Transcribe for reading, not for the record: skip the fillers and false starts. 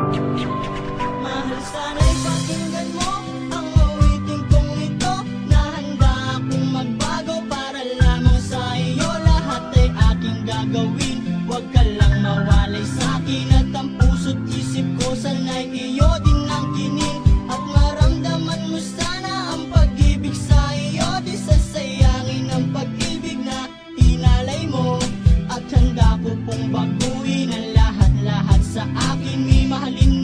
Mahal, sana'y pakinggan mo ang awiting kong ito, na handa akong magbago para lamang sa iyo. Lahat ay aking gagawin, huwag ka lang mawalay sa'kin. At ang puso't isip ko sana'y iyo din ang kinin. At maramdaman mo sana ang pag-ibig sa iyo. Di sasayangin ang pag-ibig na inalay mo. At handa ko pong baguhin ang lahat-lahat sa akin. May mahalin